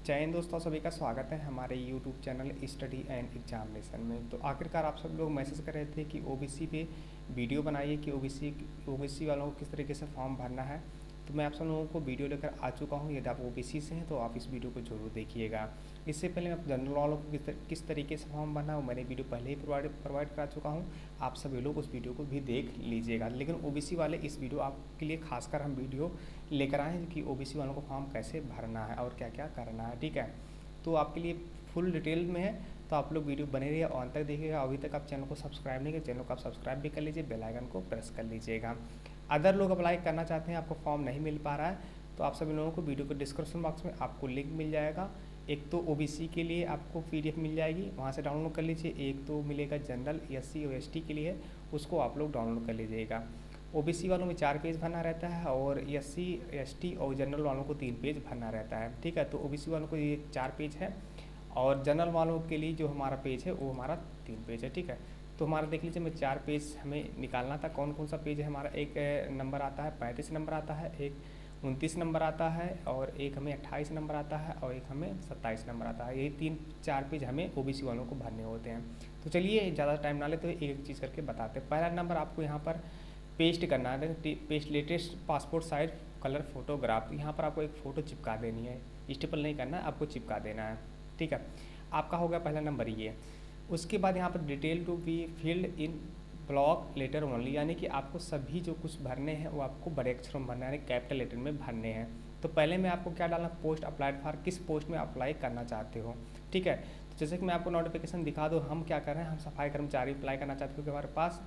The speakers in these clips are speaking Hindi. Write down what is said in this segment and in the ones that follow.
जय हिंद दोस्तों, सभी का स्वागत है हमारे YouTube channel study and examination में। तो आखिरकार आप सब लोग मैसेज कर रहे थे कि ओबीसी पे वीडियो बनाइए कि ओबीसी वालों को किस तरीके से फॉर्म भरना है। तो मैं आप सब लोगों को वीडियो लेकर आ चुका हूँ। यदि आप ओबीसी से हैं तो आप इस वीडियो को जरूर देखिएगा। इससे पहले मैं जनरल वालों को किस तरीके से फॉर्म भरना है वो मैंने वीडियो पहले ही प्रोवाइड करा चुका हूँ। आप सभी लोग उस वीडियो को भी देख लीजिएगा। लेकिन ओबीसी वाले इस वीडियो आपके लिए खासकर हम वीडियो लेकर आए हैं कि ओबीसी वालों को फॉर्म कैसे भरना है और क्या क्या करना है। ठीक है, तो आपके लिए फुल डिटेल में है, तो आप लोग वीडियो बने रहिए और अंत तक देखिएगा। अभी तक आप चैनल को सब्सक्राइब नहीं किए, चैनल को आप सब्सक्राइब भी कर लीजिए, बेल आइकन को प्रेस कर लीजिएगा। अदर लोग अप्लाई करना चाहते हैं, आपको फॉर्म नहीं मिल पा रहा है, तो आप सभी लोगों को वीडियो के डिस्क्रिप्शन बॉक्स में आपको लिंक मिल जाएगा। एक तो ओबीसी के लिए आपको पीडीएफ मिल जाएगी, वहाँ से डाउनलोड कर लीजिए। एक तो मिलेगा जनरल एससी और एसटी के लिए, उसको आप लोग डाउनलोड कर लीजिएगा। ओबीसी वालों में 4 पेज भरना रहता है और एससी एसटी और जनरल वालों को 3 पेज भरना रहता है। ठीक है, तो ओबीसी वालों को ये 4 पेज है और जनरल वालों के लिए जो हमारा पेज है वो हमारा 3 पेज है। ठीक है, तो हमारा देख लीजिए, मैं 4 पेज हमें निकालना था। कौन कौन सा पेज है हमारा? एक नंबर आता है 35 नंबर आता है, एक 29 नंबर आता है और एक हमें 28 नंबर आता है और एक हमें 27 नंबर आता है। यही 3-4 पेज हमें ओबीसी वालों को भरने होते हैं। तो चलिए ज़्यादा टाइम ना लेते हुए एक एक चीज़ करके बताते हैं। पहला नंबर आपको यहाँ पर पेस्ट करना है, paste latest passport size colour photograph. यहाँ पर आपको एक फ़ोटो चिपका देनी है, स्टेपल नहीं करना है, आपको चिपका देना है। ठीक है, आपका हो गया पहला नंबर ये। उसके बाद यहाँ पर detail to be filled in block letter only, यानी कि आपको सभी जो कुछ भरने हैं वो आपको बड़े अक्षरों में भरना है, यानी कैपिटल लेटर में भरने हैं। तो पहले में आपको क्या डालना, पोस्ट अप्लाइड फॉर, किस पोस्ट में अप्लाई करना चाहते हो। ठीक है, तो जैसे कि मैं आपको नोटिफिकेशन दिखा दूँ, हम क्या कर रहे हैं, हम सफाई कर्मचारी अप्लाई करना चाहते हैं क्योंकि हमारे पास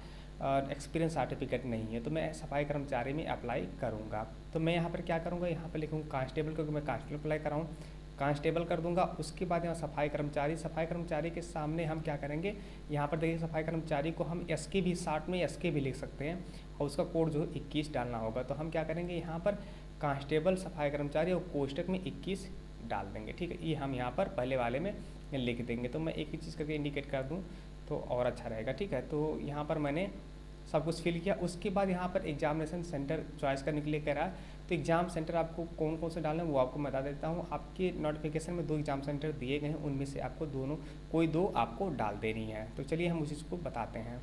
एक्सपीरियंस सर्टिफिकेट नहीं है, तो मैं सफाई कर्मचारी में अप्लाई करूँगा। तो मैं यहाँ पर क्या करूँगा, यहाँ पर लिखूँगा कांस्टेबल, क्योंकि मैं कांस्टेबल अप्लाई कर रहा हूँ, कांस्टेबल कर दूंगा। उसके बाद यहाँ सफाई कर्मचारी के सामने हम क्या करेंगे, यहाँ पर देखिए सफाई कर्मचारी को हम एस के भी शार्ट में एस के भी लिख सकते हैं और उसका कोड जो 21 डालना होगा। तो हम क्या करेंगे, यहाँ पर कांस्टेबल सफाई कर्मचारी और कोष्टक में 21 डाल देंगे। ठीक है, ये हम यहाँ पर पहले वाले में लिख देंगे। तो मैं एक ही चीज़ करके इंडिकेट कर दूँ तो और अच्छा रहेगा। ठीक है, तो यहाँ पर मैंने सब कुछ फिल किया। उसके बाद यहाँ पर एग्जामिनेशन सेंटर चॉइस करने के लिए कह रहा है, तो एग्ज़ाम सेंटर आपको कौन कौन से डालना है वो आपको बता देता हूँ। आपके नोटिफिकेशन में 2 एग्ज़ाम सेंटर दिए गए हैं, उनमें से आपको कोई दो आपको डाल देनी है। तो चलिए हम उसी को बताते हैं।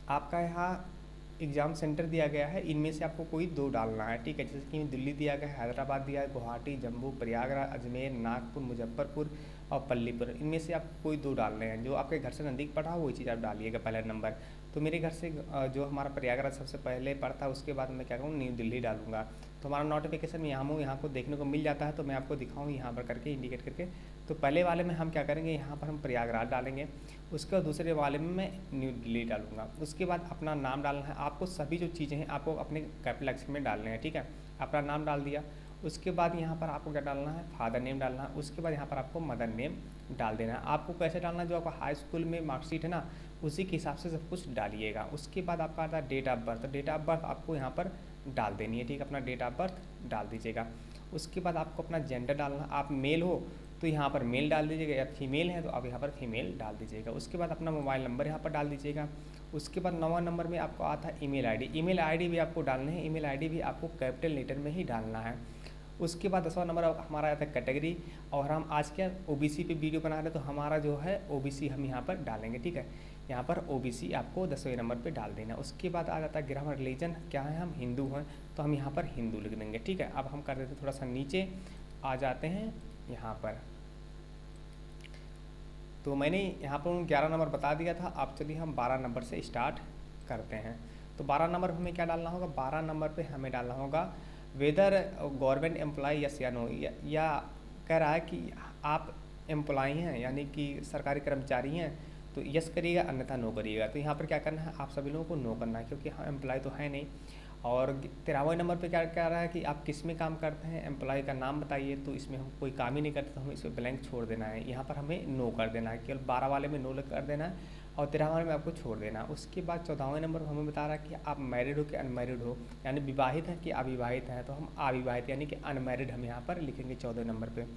आपका यहाँ एग्ज़ाम सेंटर दिया गया है, इनमें से आपको कोई 2 डालना है। ठीक है, जैसे कि दिल्ली दिया गया है, हैदराबाद दिया है, गुवाहाटी, जम्मू, प्रयागराज, अजमेर, नागपुर, मुजफ्फरपुर और पल्लीपुर। इनमें से आपको कोई 2 डालने हैं। जो आपके घर से नज़दीक पड़ा हो वही चीज़ आप डालिएगा पहला नंबर। तो मेरे घर से जो हमारा प्रयागराज सबसे पहले पड़ता है, उसके बाद मैं क्या करूँ, न्यू दिल्ली डालूंगा। तो हमारा नोटिफिकेशन यहाँ को देखने को मिल जाता है, तो मैं आपको दिखाऊँ यहाँ पर करके इंडिकेट करके। तो पहले वाले में हम क्या करेंगे, यहाँ पर हम प्रयागराज डालेंगे। उसके बाद दूसरे वाले में मैं न्यू दिल्ली डालूंगा। उसके बाद अपना नाम डालना है आपको। सभी जो चीज़ें हैं आपको अपने कैपिटल अक्षर में डालने हैं। ठीक है, अपना नाम डाल दिया। उसके बाद यहाँ पर आपको क्या डालना है, फादर नेम डालना है। उसके बाद यहाँ पर आपको मदर नेम डाल देना है। आपको कैसे डालना है, जो आपका हाई स्कूल में मार्कशीट है ना, उसी के हिसाब से सब कुछ डालिएगा। उसके बाद आपका आता है date of birth. Date of birth आपको यहाँ पर डाल देनी है। ठीक है, अपना डेट ऑफ बर्थ डाल दीजिएगा। उसके बाद आपको अपना जेंडर डालना, आप मेल हो तो यहाँ पर मेल डाल दीजिएगा, या फीमेल है तो आप यहाँ पर फीमेल डाल दीजिएगा। उसके बाद अपना मोबाइल नंबर यहाँ पर डाल दीजिएगा। उसके बाद 9वां नंबर में आपको आता है ईमेल आईडी। ईमेल आईडी भी आपको डालना है, ईमेल आईडी भी आपको कैपिटल लेटर में ही डालना है। उसके बाद 10वां नंबर हमारा आता है कैटेगरी, और हम आज क्या ओबीसी पे वीडियो बना रहे हैं, तो हमारा जो है ओबीसी हम यहाँ पर डालेंगे। ठीक है, यहाँ पर ओबीसी आपको 10वें नंबर पे डाल देना। उसके बाद आ जाता है ग्रामर, रिलीजन क्या है, हम हिंदू हैं तो हम यहाँ पर हिंदू लिख देंगे। ठीक है, अब हम कर देते थोड़ा सा नीचे आ जाते हैं यहाँ पर। तो मैंने यहाँ पर 11 नंबर बता दिया था। अब चलिए हम 12 नंबर से स्टार्ट करते हैं। तो 12 नंबर हमें क्या डालना होगा, 12 नंबर पे हमें डालना होगा वेदर गवर्नमेंट एम्प्लॉय यस या नो, या कह रहा है कि आप एम्प्लॉय हैं यानी कि सरकारी कर्मचारी हैं तो यस करिएगा, अन्यथा नो करिएगा। तो यहाँ पर क्या करना है, आप सभी लोगों को नो करना है क्योंकि हम एम्प्लॉय तो है नहीं। और 13वें नंबर पे क्या कह रहा है कि आप किस में काम करते हैं, एम्प्लॉय का नाम बताइए। तो इसमें हम कोई काम ही नहीं करते तो हमें इसमें ब्लैंक छोड़ देना है। यहाँ पर हमें नो कर देना है, केवल 12 वाले में नो कर देना है और 13वें वाले में आपको छोड़ देना है। उसके बाद 14वें नंबर पर हमें बता रहा है कि आप मैरिड हो कि अनमैरिड हो, यानी विवाहित हैं कि अविवाहित हैं। तो हम अविवाहित यानी कि अनमैरिड हम यहाँ पर लिखेंगे 14वें नंबर पर।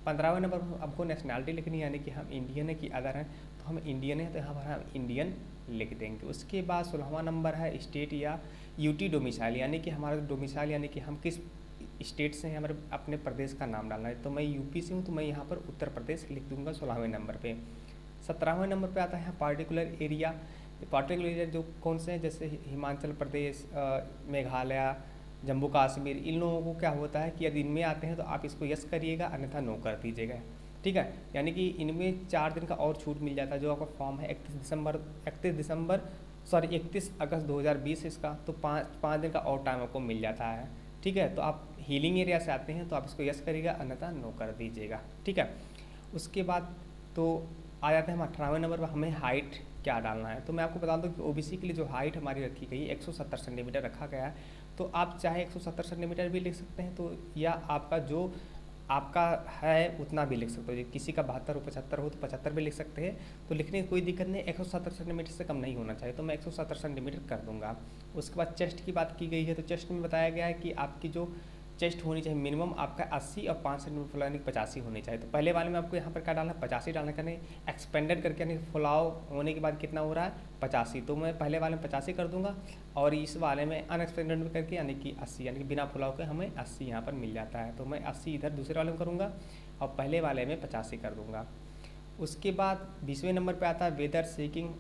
15वें नंबर पर आपको नेशनैलिटी लिखनी है, यानी कि हम इंडियन है कि अदर हैं। तो हम इंडियन है तो यहाँ पर हम इंडियन लिख देंगे। उसके बाद 16वां नंबर है स्टेट या यूटी डोमिसाइल, यानी कि हमारा डोमिसाइल यानी कि हम किस स्टेट से हैं, हमारे अपने प्रदेश का नाम डालना है। तो मैं यूपी से हूँ तो मैं यहाँ पर उत्तर प्रदेश लिख दूंगा 16वें नंबर पे। 17वें नंबर पे आता है पार्टिकुलर एरिया। पार्टिकुलर एरिया जो कौन से हैं, जैसे हिमाचल प्रदेश, मेघालय, जम्मू कश्मीर, इन लोगों को क्या होता है कि यदि इनमें आते हैं तो आप इसको यस करिएगा, अन्यथा नो कर दीजिएगा। ठीक है, यानी कि इनमें 4 दिन का और छूट मिल जाता है। जो आपका फॉर्म है 31 अगस्त 2020 इसका, तो 5 दिन का और टाइम आपको मिल जाता है। ठीक है, तो आप हीलिंग एरिया से आते हैं तो आप इसको यस करिएगा, अन्यथा नो कर दीजिएगा। ठीक है, उसके बाद तो आ जाते हैं हम 18वें नंबर पर, हमें हाइट क्या डालना है। तो मैं आपको बता दूं कि ओबीसी के लिए जो हाइट हमारी रखी गई 170 सेंटीमीटर रखा गया है। तो आप चाहे 170 सेंटीमीटर भी लिख सकते हैं, तो या आपका जो आपका है उतना भी लिख सकते हो। किसी का 72 हो 75 हो तो 75 भी लिख सकते हैं, तो लिखने की कोई दिक्कत नहीं। 170 सेंटीमीटर से कम नहीं होना चाहिए, तो मैं 170 सेंटीमीटर कर दूंगा। उसके बाद चेस्ट की बात की गई है, तो चेस्ट में बताया गया है कि आपकी जो चेस्ट होनी चाहिए मिनिमम आपका 80 और 5 सेंटीमीटर फुलाने की 85 होनी चाहिए। तो पहले वाले में आपको यहाँ पर क्या डालना है, 85 डालना है, एक्सपेंडेड करके यानी फुलाव होने के बाद कितना हो रहा है 85, तो मैं पहले वाले में 85 कर दूंगा। और इस वाले में अनएक्सपेंडेड में करके यानी कि 80, यानी कि बिना फुलाव के हमें 80 यहाँ पर मिल जाता है। तो मैं 80 इधर दूसरे वाले में करूँगा और पहले वाले में 85 कर दूँगा। उसके बाद 20वें नंबर पे आता है वेदर सीकिंग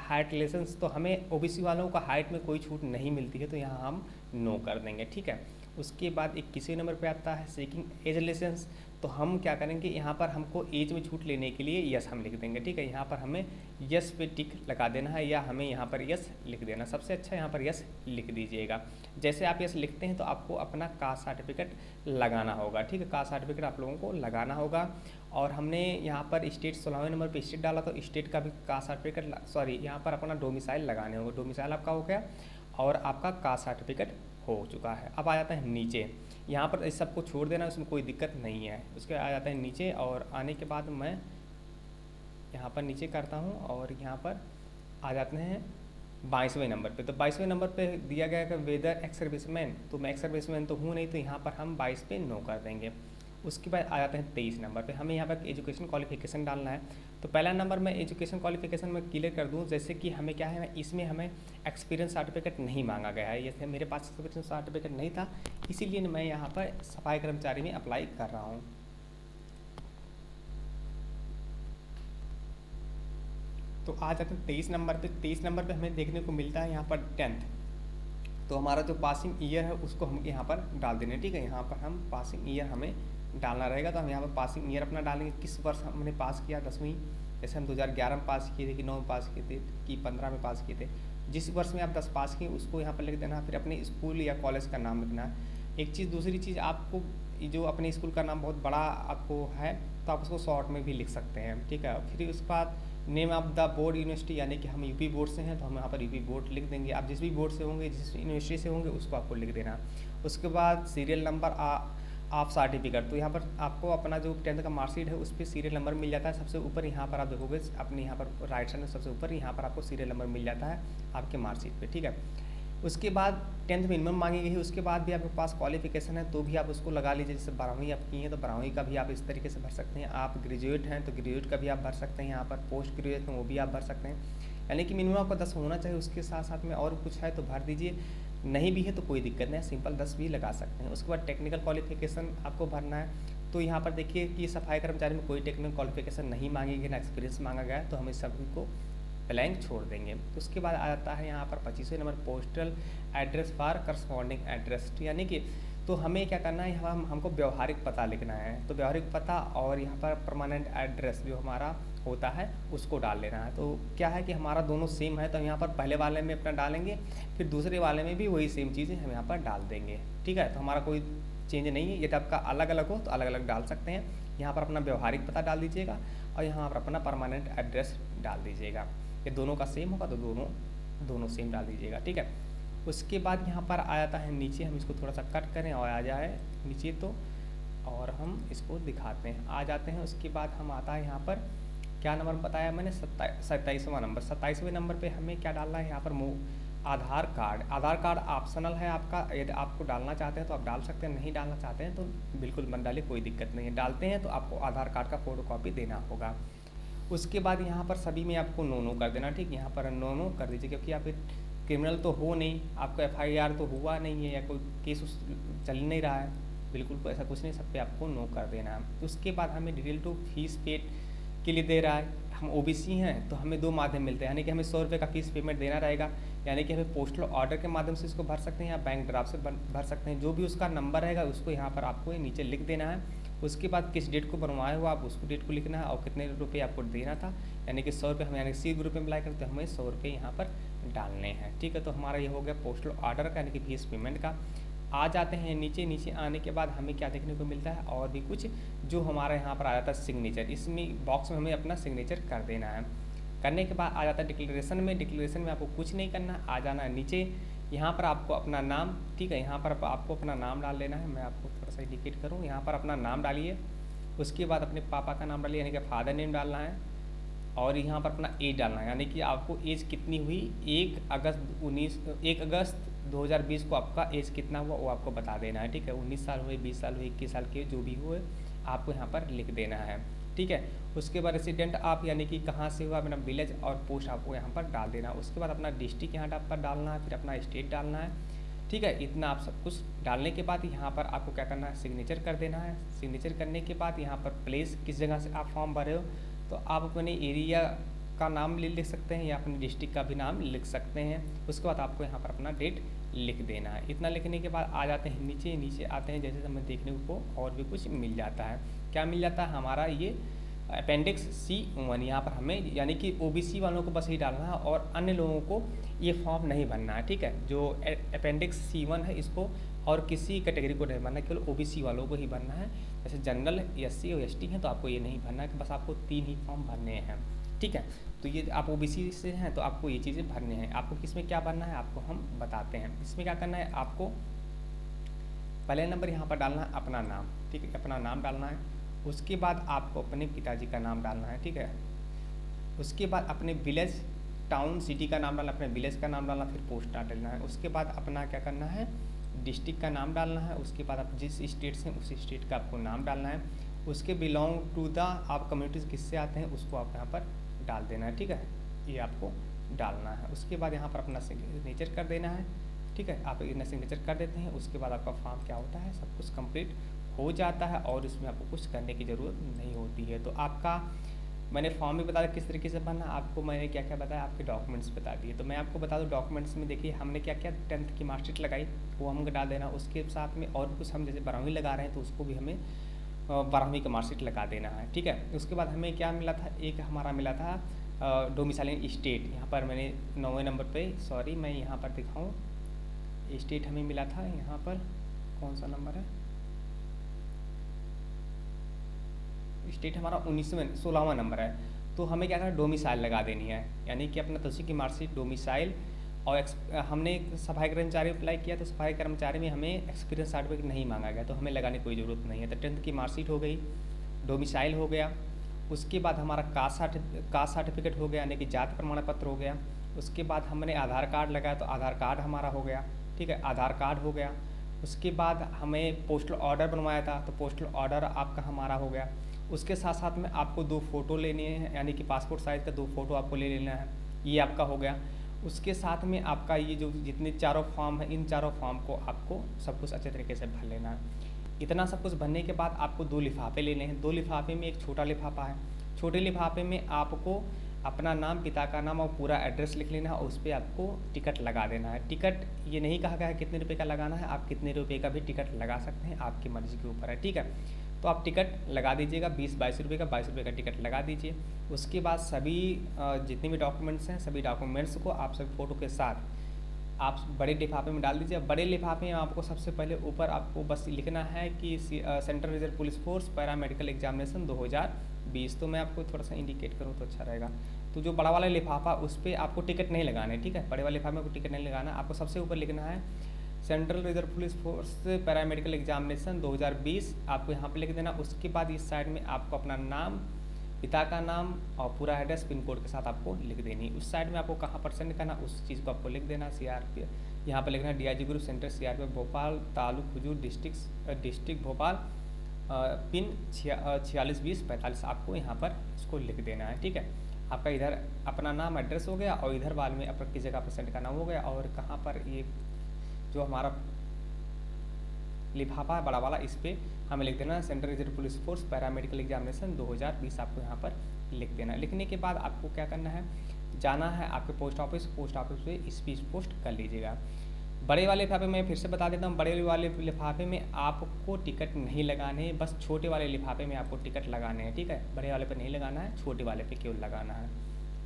हाइट रिलेशंस। तो हमें ओबीसी वालों को हाइट में कोई छूट नहीं मिलती है, तो यहाँ हम नो कर देंगे। ठीक है, उसके बाद 21वें नंबर पे आता है सीकिंग एज रिलेशंस। तो हम क्या करेंगे, यहाँ पर हमको एज में छूट लेने के लिए यस हम लिख देंगे। ठीक है, यहाँ पर हमें यस पे टिक लगा देना है, या हमें यहाँ पर यस लिख देना। सबसे अच्छा यहाँ पर यस लिख दीजिएगा। जैसे आप यस लिखते हैं तो आपको अपना कास्ट सर्टिफिकेट लगाना होगा। ठीक है, कास्ट सर्टिफिकेट आप लोगों को लगाना होगा। और हमने यहाँ पर स्टेट 16वें नंबर पे स्टेट डाला, तो स्टेट का भी कास्ट सर्टिफिकेट यहाँ पर अपना डोमिसाइल लगाने होगा। डोमिसाइल आपका हो गया और आपका कास्ट सर्टिफिकेट हो चुका है। अब आ जाता है नीचे, यहाँ पर इस सबको छोड़ देना, उसमें कोई दिक्कत नहीं है। उसके आ जाता है नीचे, और आने के बाद मैं यहाँ पर नीचे करता हूँ और यहाँ पर आ जाते हैं 22वें नंबर पे। तो 22वें नंबर पे दिया गया है वेदर एक्स सर्विसमैन, तो मैं एक्स सर्विसमैन तो हूँ नहीं, तो यहाँ पर हम 22 पे नो कर देंगे। उसके बाद आ जाते हैं 23 नंबर पे, हमें यहाँ पर एजुकेशन क्वालिफिकेशन डालना है। तो पहला नंबर मैं एजुकेशन क्वालिफिकेशन में क्लियर कर दूँ, जैसे कि हमें क्या है, इसमें हमें एक्सपीरियंस सर्टिफिकेट नहीं मांगा गया है। जैसे मेरे पास एक्सपीरियंस सर्टिफिकेट नहीं था, इसीलिए मैं यहाँ पर सफाई कर्मचारी में अप्लाई कर रहा हूँ। तो आ जाते हैं 23 नंबर पे। 23 नंबर पे हमें देखने को मिलता है यहाँ पर 10th। तो हमारा जो पासिंग ईयर है उसको हम यहाँ पर डाल देंगे। ठीक है, यहाँ पर हम पासिंग ईयर हमें डालना रहेगा। तो हम यहाँ पर पासिंग ईयर अपना डालेंगे, किस वर्ष हमने पास किया 10वीं। जैसे हम 2011 में पास किए थे, कि 9 में पास किए थे, कि 15 में पास किए थे। जिस वर्ष में आप 10 पास किए उसको यहाँ पर लिख देना, फिर अपने स्कूल या कॉलेज का नाम लिखना है। एक चीज़, दूसरी चीज़, आपको जो अपने स्कूल का नाम बहुत बड़ा आपको है तो आप उसको शॉर्ट में भी लिख सकते हैं। ठीक है, फिर उसके बाद name of the board university, यानी कि हम यूपी बोर्ड से हैं तो हम यहाँ पर यूपी बोर्ड लिख देंगे। आप जिस भी बोर्ड से होंगे, जिस यूनिवर्सिटी से होंगे, उसको आपको लिख देना। उसके बाद सीरियल नंबर ऑफ सर्टिफिकेट, तो यहाँ पर आपको अपना जो 10th का मार्कशीट है उस पर सीरियल नंबर मिल जाता है। सबसे ऊपर यहाँ पर आप देखोगे, अपने यहाँ पर राइट साइड में सबसे ऊपर यहाँ पर आपको सीरियल नंबर मिल जाता है आपके मार्कशीट पे। ठीक है, उसके बाद 10th मिनिमम मांगी गई है। उसके बाद भी आपके पास क्वालिफिकेशन है तो भी आप उसको लगा लीजिए। जैसे 12वीं आप की हैं तो 12वीं का भी आप इस तरीके से भर सकते हैं। आप ग्रेजुएट हैं तो ग्रेजुएट का भी आप भर सकते हैं। यहाँ पर पोस्ट ग्रेजुएट हैं वो भी आप भर सकते हैं। यानी कि मिनिमम आपका 10 होना चाहिए, उसके साथ साथ में और कुछ है तो भर दीजिए, नहीं भी है तो कोई दिक्कत नहीं, सिंपल 10 भी लगा सकते हैं। उसके बाद टेक्निकल क्वालिफिकेशन आपको भरना है। तो यहाँ पर देखिए कि सफाई कर्मचारी में कोई टेक्निकल क्वालिफिकेशन नहीं मांगी गई, ना एक्सपीरियंस मांगा गया है, तो हम इस सभी को ब्लैंक छोड़ देंगे। तो उसके बाद आ जाता है यहाँ पर 25वें number postal address for corresponding address, यानी कि तो हमें क्या करना है, यहाँ हमको व्यवहारिक पता लिखना है। तो व्यवहारिक पता और यहाँ पर परमानेंट एड्रेस जो हमारा होता है उसको डाल लेना है। तो क्या है कि हमारा दोनों सेम है, तो यहाँ पर पहले वाले में अपना डालेंगे, फिर दूसरे वाले में भी वही सेम चीज़ें हम यहाँ पर डाल देंगे। ठीक है, तो हमारा कोई चेंज नहीं है। यदि आपका अलग अलग हो तो अलग अलग डाल सकते हैं। यहाँ पर अपना व्यवहारिक पता डाल दीजिएगा और यहाँ पर अपना परमानेंट एड्रेस डाल दीजिएगा। ये दोनों का सेम होगा तो दोनों सेम डाल दीजिएगा। ठीक है, उसके बाद यहाँ पर आ जाता है नीचे, हम इसको थोड़ा सा कट करें और आ जाए नीचे तो, और हम इसको दिखाते हैं, आ जाते हैं। उसके बाद हम आता है यहाँ पर क्या नंबर बताया मैंने, 27वां नंबर। 27वें नंबर पे हमें क्या डालना है, यहाँ पर आधार कार्ड। आधार कार्ड ऑप्शनल है आपका, यदि आपको डालना चाहते हैं तो आप डाल सकते हैं, नहीं डालना चाहते हैं तो बिल्कुल मत डालिए, कोई दिक्कत नहीं है। डालते हैं तो आपको आधार कार्ड का फोटोकॉपी देना होगा। उसके बाद यहाँ पर सभी में आपको नो कर देना। ठीक, यहाँ पर नो कर दीजिए, क्योंकि आप क्रिमिनल तो हो नहीं, आपका FIR तो हुआ नहीं है या कोई केस चल नहीं रहा है, बिल्कुल को ऐसा कुछ नहीं, सब पे आपको नो कर देना है। उसके बाद हमें डिटेल टू फीस पेड के लिए दे रहा है। हम ओबीसी हैं तो हमें दो माध्यम मिलते हैं, यानी कि हमें 100 रुपये का फीस पेमेंट देना रहेगा, यानी कि हमें पोस्टल ऑर्डर के माध्यम से इसको भर सकते हैं या बैंक ड्राफ्ट से भर सकते हैं। जो भी उसका नंबर रहेगा उसको यहाँ पर आपको नीचे लिख देना है। उसके बाद किस डेट को बनवाए हो आप उसको डेट को लिखना है और कितने रुपये आपको देना था, यानी कि 100 रुपये हम यानी 80 ग्रुप में अप्लाई करते हैं, हमें 100 रुपये यहाँ पर डालने हैं। ठीक है, तो हमारा ये हो गया पोस्टल ऑर्डर का यानी कि फीस पेमेंट का। आ जाते हैं नीचे आने के बाद हमें क्या देखने को मिलता है और भी कुछ, जो हमारा यहाँ पर आ जाता है सिग्नेचर। इसमें बॉक्स में हमें अपना सिग्नेचर कर देना है। करने के बाद आ जाता है डिक्लेरेशन में। डिक्लेरेशन में आपको कुछ नहीं करना, आ जाना है नीचे। यहाँ पर आपको अपना नाम, ठीक है, यहाँ पर आपको अपना नाम डाल लेना है। मैं आपको थोड़ा सा इंडिकेट करूँ, यहाँ पर अपना नाम डालिए। उसके बाद अपने पापा का नाम डालिए, यानी कि फादर नेम डालना है। और यहाँ पर अपना एज डालना है, यानी कि आपको एज कितनी हुई 1 अगस्त 2020 को आपका एज कितना हुआ वो आपको बता देना है। ठीक है, 19 साल हुए, 20 साल हुए, 21 साल के जो भी हुए आपको यहाँ पर लिख देना है। ठीक है, उसके बाद रेसिडेंट आप यानी कि कहाँ से हुआ अपना विलेज और पोस्ट आपको यहाँ पर डाल देना। उसके बाद अपना डिस्ट्रिक्ट यहाँ पर डालना है, फिर अपना स्टेट डालना है। ठीक है, इतना आप सब कुछ डालने के बाद यहाँ पर आपको क्या करना है, सिग्नेचर कर देना है। सिग्नेचर करने के बाद यहाँ पर प्लेस किस जगह से आप फॉर्म भरे हो तो आप अपने एरिया का नाम लिख सकते हैं या अपने डिस्ट्रिक्ट का भी नाम लिख सकते हैं। उसके बाद आपको यहाँ पर अपना डेट लिख देना है। इतना लिखने के बाद आ जाते हैं नीचे आते हैं, जैसे हमें देखने को और भी कुछ मिल जाता है। क्या मिल जाता है, हमारा ये अपेंडिक्स C1 यहाँ पर हमें यानी कि ओबीसी वालों को बस ही डालना है और अन्य लोगों को ये फॉर्म नहीं भरना है। ठीक है, जो अपेंडिक्स C1 है इसको और किसी कैटेगरी को नहीं भरना है, केवल ओबीसी वालों को ही भरना है। जैसे जनरल, SC और ST हैं तो आपको ये नहीं भरना है, कि बस आपको 3 ही फॉर्म भरने हैं। ठीक है, तो ये आप ओबीसी से हैं तो आपको ये चीज़ें भरने हैं। आपको किस में क्या भरना है आपको हम बताते हैं। इसमें क्या करना है, आपको पहले नंबर यहाँ पर डालना है अपना नाम। ठीक है, अपना नाम डालना है। उसके बाद आपको अपने पिताजी का नाम डालना है। ठीक है, उसके बाद अपने विलेज, टाउन, सिटी का नाम डालना, अपने विलेज का नाम डालना, फिर पोस्ट डालना है। उसके बाद अपना क्या करना है, डिस्ट्रिक्ट का नाम डालना है। उसके बाद आप जिस स्टेट से उस स्टेट का आपको नाम डालना है। उसके बिलोंग टू द आप कम्युनिटीज़ किससे आते हैं उसको आप यहाँ पर डाल देना है। ठीक है, ये आपको डालना है। उसके बाद यहाँ पर अपना सिग्नेचर कर देना है। ठीक है, आप इतना सिग्नेचर कर देते हैं। उसके बाद आपका फॉर्म क्या होता है, सब कुछ कंप्लीट हो जाता है और इसमें आपको कुछ करने की ज़रूरत नहीं होती है। तो आपका मैंने फॉर्म भी बता दिया किस तरीके से भरना, आपको मैंने क्या क्या बताया, आपके डॉक्यूमेंट्स बता दिए। तो मैं आपको बता दूं डॉक्यूमेंट्स में देखिए हमने क्या क्या 10th की मार्कशीट लगाई वो हम डाल देना। उसके साथ में और कुछ हम जैसे 12वीं लगा रहे हैं तो उसको भी हमें 12वीं का मार्कशीट लगा देना है। ठीक है, उसके बाद हमें क्या मिला था, एक हमारा मिला था डोमिसाइल स्टेट। यहाँ पर मैंने 9वें नंबर पर, सॉरी मैं यहाँ पर दिखाऊँ, स्टेट हमें मिला था यहाँ पर, कौन सा नंबर है, स्टेट हमारा 16वां नंबर है। तो हमें क्या करना है, डोमिसाइल लगा देनी है, यानी कि अपना तहसील की मार्कशीट, डोमिसाइल। और हमने सफाई कर्मचारी अप्लाई किया तो सफाई कर्मचारी में हमें एक्सपीरियंस सर्टिफिकेट नहीं मांगा गया तो हमें लगाने की कोई ज़रूरत नहीं है। तो 10th की मार्कशीट हो गई, डोमिसाइल हो गया। उसके बाद हमारा कास्ट सर्टिफिकेट हो गया, यानी कि जाति प्रमाण पत्र हो गया। उसके बाद हमने आधार कार्ड लगाया तो आधार कार्ड हमारा हो गया। ठीक है, आधार कार्ड हो गया। उसके बाद हमें पोस्टल ऑर्डर बनवाया था तो पोस्टल ऑर्डर आपका हमारा हो गया। उसके साथ साथ में आपको 2 फ़ोटो लेने हैं, यानी कि पासपोर्ट साइज़ का 2 फ़ोटो आपको ले लेना है, ये आपका हो गया। उसके साथ में आपका ये जो जितने चारों फॉर्म हैं इन चारों फॉर्म को आपको सब कुछ अच्छे तरीके से भर लेना है। इतना सब कुछ भरने के बाद आपको 2 लिफाफे लेने हैं। 2 लिफाफे में एक छोटा लिफाफा है, छोटे लिफाफे में आपको अपना नाम, पिता का नाम और पूरा एड्रेस लिख लेना है और उस पर आपको टिकट लगा देना है। टिकट ये नहीं कहा गया है कितने रुपए का लगाना है, आप कितने रुपए का भी टिकट लगा सकते हैं, आपकी मर्ज़ी के ऊपर है। ठीक है, तो आप टिकट लगा दीजिएगा 20-22 रुपये का, 22 रुपये का टिकट लगा दीजिए। उसके बाद सभी जितने भी डॉक्यूमेंट्स हैं सभी डॉक्यूमेंट्स को आप सभी फ़ोटो के साथ आप बड़े लिफाफे में डाल दीजिए। बड़े लिफाफे में आपको सबसे पहले ऊपर आपको बस लिखना है कि central reserve police force para medical examination 2020। तो मैं आपको थोड़ा सा इंडिकेट करूँ तो अच्छा रहेगा। तो जो बड़ा वाला लिफाफा उस पर आपको टिकट नहीं लगाना है। ठीक है, बड़े वाले लिफाफे में टिकट नहीं लगाना, आपको सबसे ऊपर लिखना है central reserve police force paramedical examination 2020, आपको यहाँ पे लिख देना। उसके बाद इस साइड में आपको अपना नाम, पिता का नाम और पूरा एड्रेस पिन कोड के साथ आपको लिख देनी। उस साइड में आपको कहाँ पर सेंड करना उस चीज़ को आपको लिख देना। CRP यहाँ पर लिखना DIG group centre CRP Bhopal, taluk हुजूर, डिस्ट्रिक्ट भोपाल, पिन 462045 आपको यहाँ पर इसको लिख देना है। ठीक है, आपका इधर अपना नाम एड्रेस हो गया और इधर वाल में अपना किस जगह पर सेंड करना हो गया। और कहाँ पर ये जो हमारा लिफाफा बड़ा वाला, इस पर हमें लिख देना central reserve police force paramedical examination 2020 आपको यहाँ पर लिख देना। लिखने के बाद आपको क्या करना है, जाना है आपके पोस्ट ऑफिस पे स्पीड पोस्ट कर लीजिएगा। बड़े वाले लिफाफे में फिर से बता देता हूँ, बड़े वाले लिफाफे में आपको टिकट नहीं लगाने हैं, बस छोटे वाले लिफाफे में आपको टिकट लगाने हैं, ठीक है। बड़े वाले पे नहीं लगाना है, छोटे वाले पे केवल लगाना है,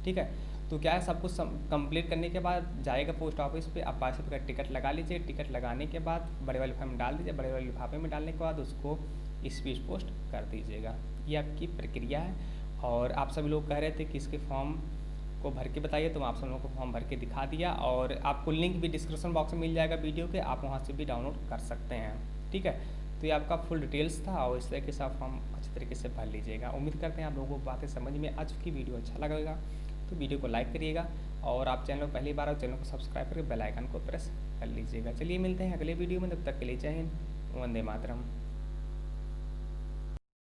ठीक है। तो क्या है, सब कुछ कंप्लीट करने के बाद जाएगा पोस्ट ऑफिस पे, आप 22 रुपये का टिकट लगा लीजिए। टिकट लगाने के बाद बड़े वाले लिफाफे में डाल दीजिए, बड़े वाले लिफाफे में डालने के बाद उसको स्पीड पोस्ट कर दीजिएगा। ये आपकी प्रक्रिया है। और आप सभी लोग कह रहे थे कि इसके फॉर्म को भर के बताइए, तो मैं आप सब लोगों को फॉर्म भर के दिखा दिया। और आपको लिंक भी डिस्क्रिप्शन बॉक्स में मिल जाएगा वीडियो के, आप वहाँ से भी डाउनलोड कर सकते हैं, ठीक है। तो ये आपका फुल डिटेल्स था और इस तरीके से आप फॉर्म अच्छे तरीके से भर लीजिएगा। उम्मीद करते हैं आप लोगों को बातें समझ में आ चुकी। वीडियो अच्छा लगेगा तो वीडियो को लाइक करिएगा, और आप चैनल पर पहली बार हो चैनल को सब्सक्राइब करके बेल आइकन को प्रेस कर लीजिएगा। चलिए मिलते हैं अगले वीडियो में, तब तक के लिए जय हिंद, वंदे मातरम।